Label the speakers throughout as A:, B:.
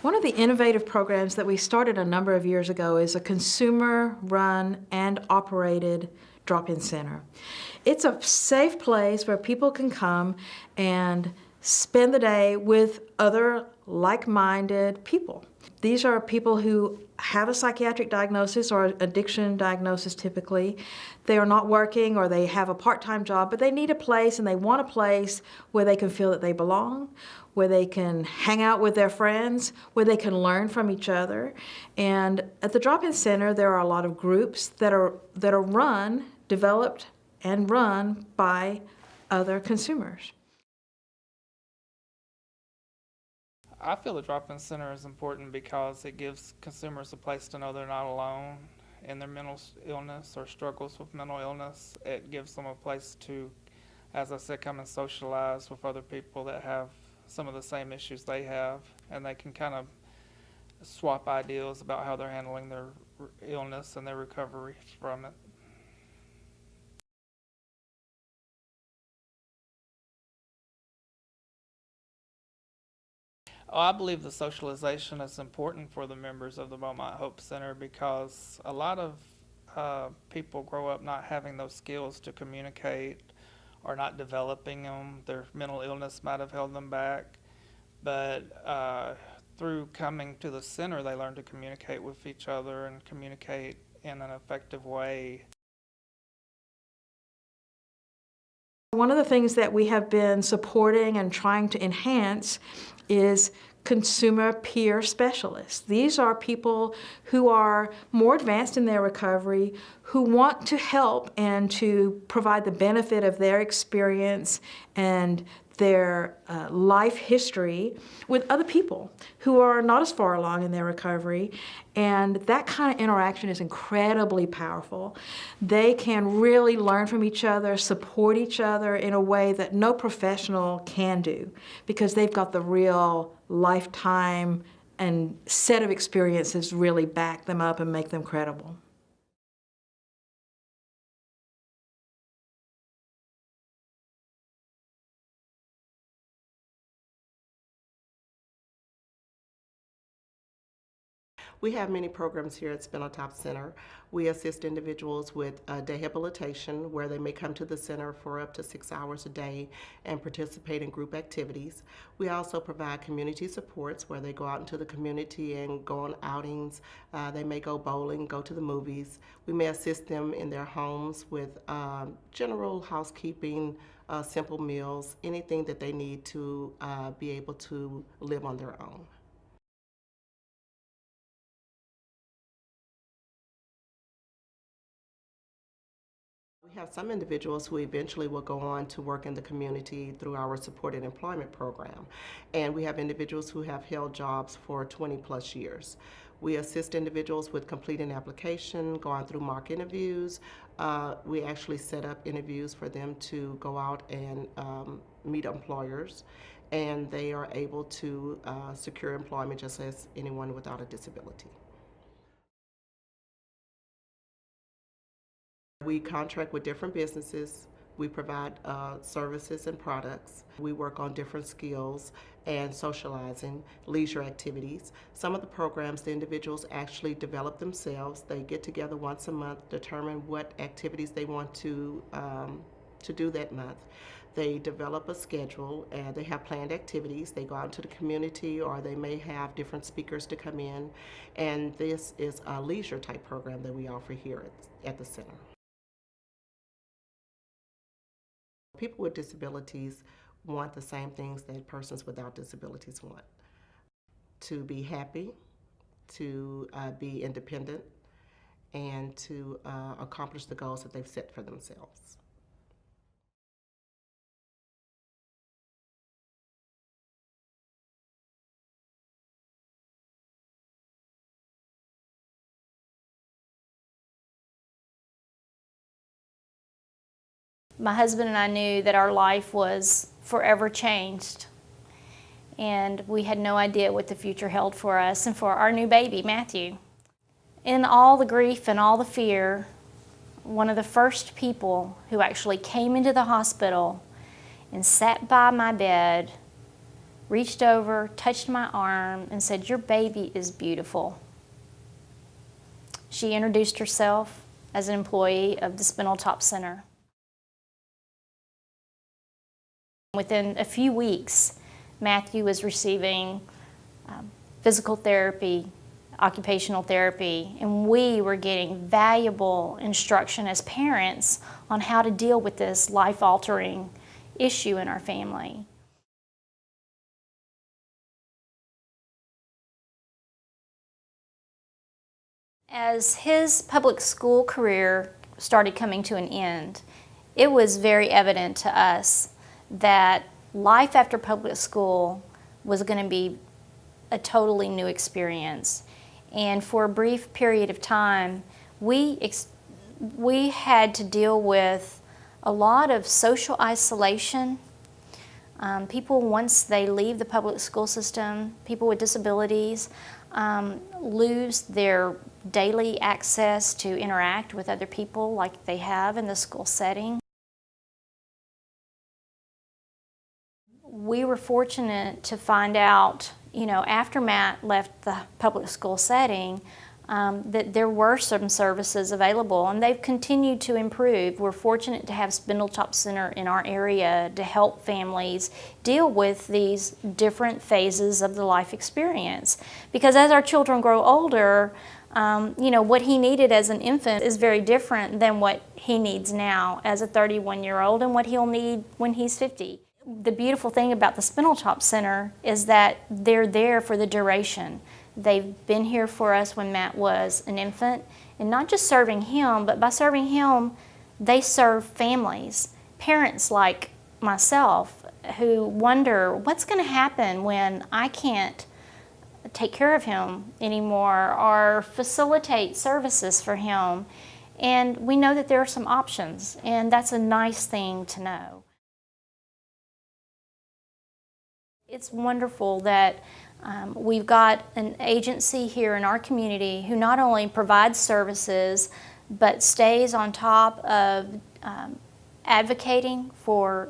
A: One of the innovative programs that we started a number of years ago is a consumer-run and operated drop-in center. It's a safe place where people can come and spend the day with other like-minded people. These are people who have a psychiatric diagnosis or addiction diagnosis typically. They are not working or they have a part-time job, but they need a place and they want a place where they can feel that they belong, where they can hang out with their friends, where they can learn from each other. And at the Drop-In Center, there are a lot of groups that are developed and run by other consumers.
B: I feel the drop-in center is important because it gives consumers a place to know they're not alone in their mental illness or struggles with mental illness. It gives them a place to, as I said, come and socialize with other people that have some of the same issues they have, and they can kind of swap ideas about how they're handling their illness and their recovery from it. Oh, I believe the socialization is important for the members of the Beaumont Hope Center because a lot of people grow up not having those skills to communicate or not developing them. Their mental illness might have held them back, but through coming to the center, they learn to communicate with each other and communicate in an effective way.
A: One of the things that we have been supporting and trying to enhance is consumer peer specialists. These are people who are more advanced in their recovery, who want to help and to provide the benefit of their experience and their life history with other people who are not as far along in their recovery. And that kind of interaction is incredibly powerful. They can really learn from each other, support each other in a way that no professional can do because they've got the real lifetime and set of experiences really back them up and make them credible.
C: We have many programs here at Spindletop Center. We assist individuals with dehabilitation, where they may come to the center for up to 6 hours a day and participate in group activities. We also provide community supports, where they go out into the community and go on outings. They may go bowling, go to the movies. We may assist them in their homes with general housekeeping, simple meals, anything that they need to be able to live on their own. We have some individuals who eventually will go on to work in the community through our supported employment program. And we have individuals who have held jobs for 20+ years. We assist individuals with completing application, going through mock interviews. We actually set up interviews for them to go out and meet employers, and they are able to secure employment just as anyone without a disability. We contract with different businesses. We provide services and products. We work on different skills and socializing, leisure activities. Some of the programs, the individuals actually develop themselves. They get together once a month, determine what activities they want to do that month. They develop a schedule and they have planned activities. They go out into the community, or they may have different speakers to come in. And this is a leisure type program that we offer here at the center. People with disabilities want the same things that persons without disabilities want: to be happy, to be independent, and to accomplish the goals that they've set for themselves.
D: My husband and I knew that our life was forever changed, and we had no idea what the future held for us and for our new baby, Matthew. In all the grief and all the fear, one of the first people who actually came into the hospital and sat by my bed reached over, touched my arm, and said, "Your baby is beautiful." She introduced herself as an employee of the Spindletop Center. Within a few weeks, Matthew was receiving physical therapy, occupational therapy, and we were getting valuable instruction as parents on how to deal with this life-altering issue in our family. As his public school career started coming to an end, it was very evident to us that life after public school was going to be a totally new experience. And for a brief period of time, we had to deal with a lot of social isolation. People, once they leave the public school system, people with disabilities lose their daily access to interact with other people like they have in the school setting. We were fortunate to find out, after Matt left the public school setting, that there were some services available, and they've continued to improve. We're fortunate to have Spindletop Center in our area to help families deal with these different phases of the life experience. Because as our children grow older, what he needed as an infant is very different than what he needs now as a 31-year-old and what he'll need when he's 50. The beautiful thing about the Spindletop Center is that they're there for the duration. They've been here for us when Matt was an infant, and not just serving him, but by serving him, they serve families, parents like myself who wonder what's going to happen when I can't take care of him anymore or facilitate services for him. And we know that there are some options, and that's a nice thing to know. It's wonderful that we've got an agency here in our community who not only provides services but stays on top of advocating for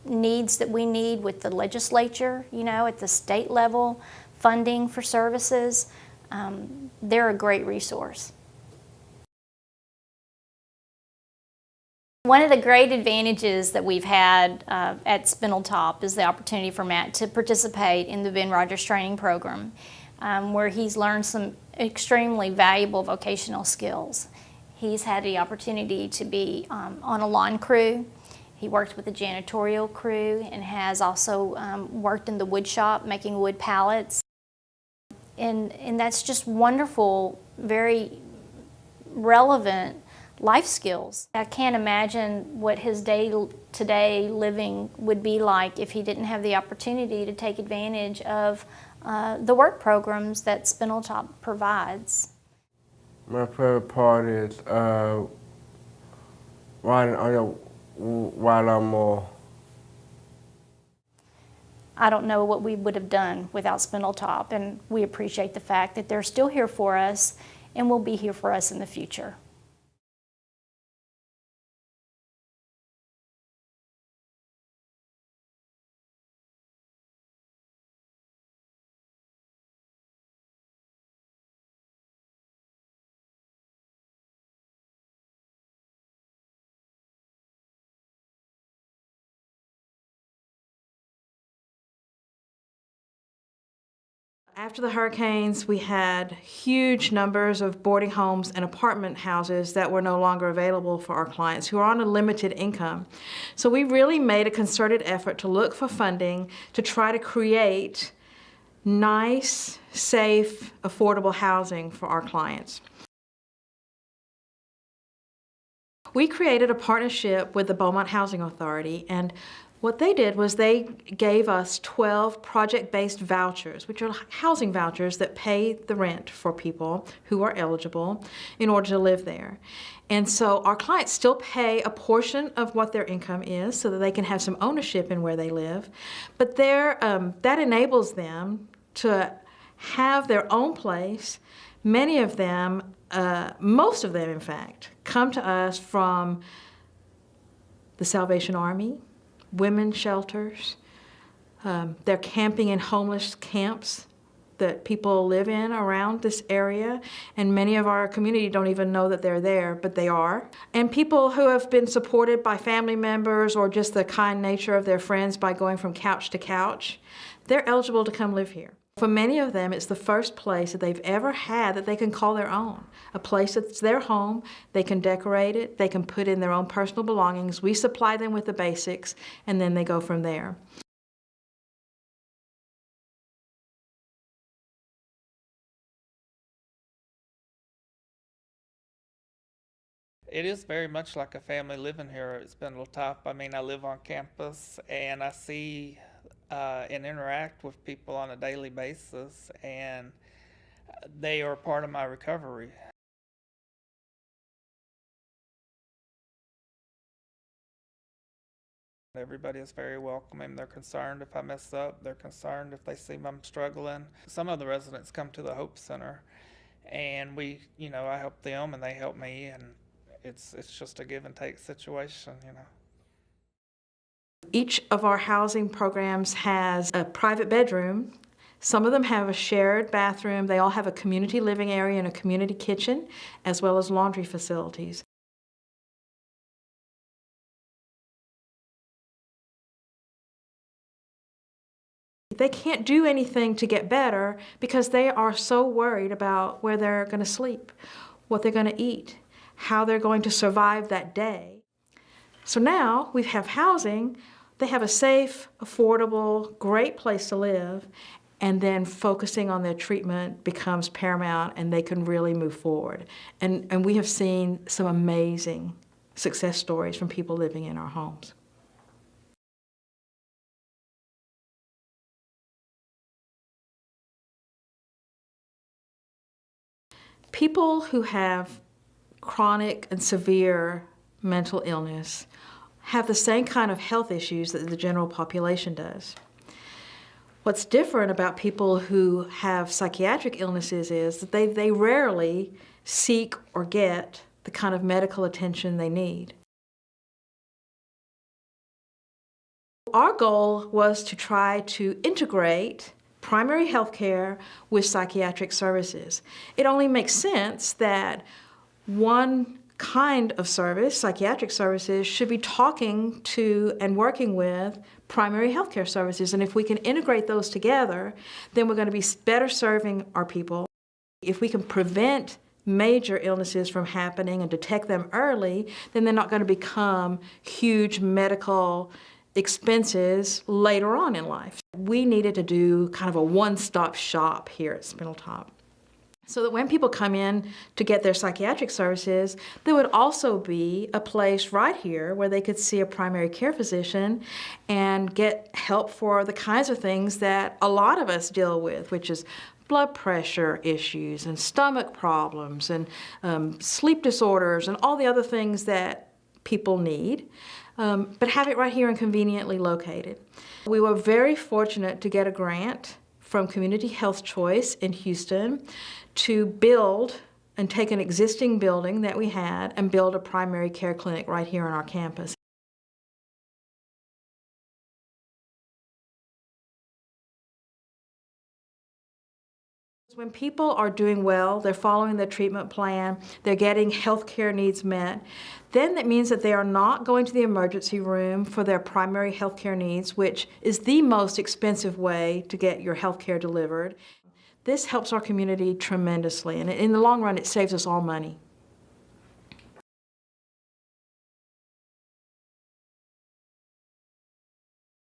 D: needs that we need with the legislature, at the state level, funding for services. They're a great resource. One of the great advantages that we've had at Spindletop is the opportunity for Matt to participate in the Ben Rogers Training Program, where he's learned some extremely valuable vocational skills. He's had the opportunity to be on a lawn crew. He worked with the janitorial crew and has also worked in the wood shop making wood pallets. And that's just wonderful, very relevant life skills. I can't imagine what his day-to-day living would be like if he didn't have the opportunity to take advantage of the work programs that Spindletop provides.
E: My favorite part is riding on the lawnmower.
D: I don't know what we would have done without Spindletop, and we appreciate the fact that they're still here for us and will be here for us in the future.
A: After the hurricanes, we had huge numbers of boarding homes and apartment houses that were no longer available for our clients who are on a limited income. So we really made a concerted effort to look for funding to try to create nice, safe, affordable housing for our clients. We created a partnership with the Beaumont Housing Authority, and what they did was they gave us 12 project-based vouchers, which are housing vouchers that pay the rent for people who are eligible in order to live there. And so our clients still pay a portion of what their income is so that they can have some ownership in where they live, but that enables them to have their own place. Many of them, most of them in fact, come to us from the Salvation Army, women's shelters, They're camping in homeless camps that people live in around this area, and many of our community don't even know that they're there, but they are. And people who have been supported by family members or just the kind nature of their friends by going from couch to couch, they're eligible to come live here. For many of them, it's the first place that they've ever had that they can call their own. A place that's their home, they can decorate it, they can put in their own personal belongings, we supply them with the basics, and then they go from there.
B: It is very much like a family living here at Spindle Top. I mean, I live on campus and I see and interact with people on a daily basis, and they are part of my recovery. Everybody is very welcoming. They're concerned if I mess up. They're concerned if they see I'm struggling. Some of the residents come to the Hope Center, and I help them and they help me, and it's just a give and take situation.
A: Each of our housing programs has a private bedroom. Some of them have a shared bathroom. They all have a community living area and a community kitchen, as well as laundry facilities. They can't do anything to get better because they are so worried about where they're going to sleep, what they're going to eat, how they're going to survive that day. So now we have housing. They have a safe, affordable, great place to live, and then focusing on their treatment becomes paramount, and they can really move forward. And we have seen some amazing success stories from people living in our homes. People who have chronic and severe mental illness have the same kind of health issues that the general population does. What's different about people who have psychiatric illnesses is that they rarely seek or get the kind of medical attention they need. Our goal was to try to integrate primary health care with psychiatric services. It only makes sense that one kind of service, psychiatric services, should be talking to and working with primary health care services. And if we can integrate those together, then we're going to be better serving our people. If we can prevent major illnesses from happening and detect them early, then they're not going to become huge medical expenses later on in life. We needed to do kind of a one-stop shop here at Spindle Top, so that when people come in to get their psychiatric services, there would also be a place right here where they could see a primary care physician and get help for the kinds of things that a lot of us deal with, which is blood pressure issues and stomach problems and sleep disorders and all the other things that people need, but have it right here and conveniently located. We were very fortunate to get a grant from Community Health Choice in Houston to build and take an existing building that we had and build a primary care clinic right here on our campus. When people are doing well, they're following their treatment plan, they're getting health care needs met, then that means that they are not going to the emergency room for their primary health care needs, which is the most expensive way to get your health care delivered. This helps our community tremendously, and in the long run, it saves us all money.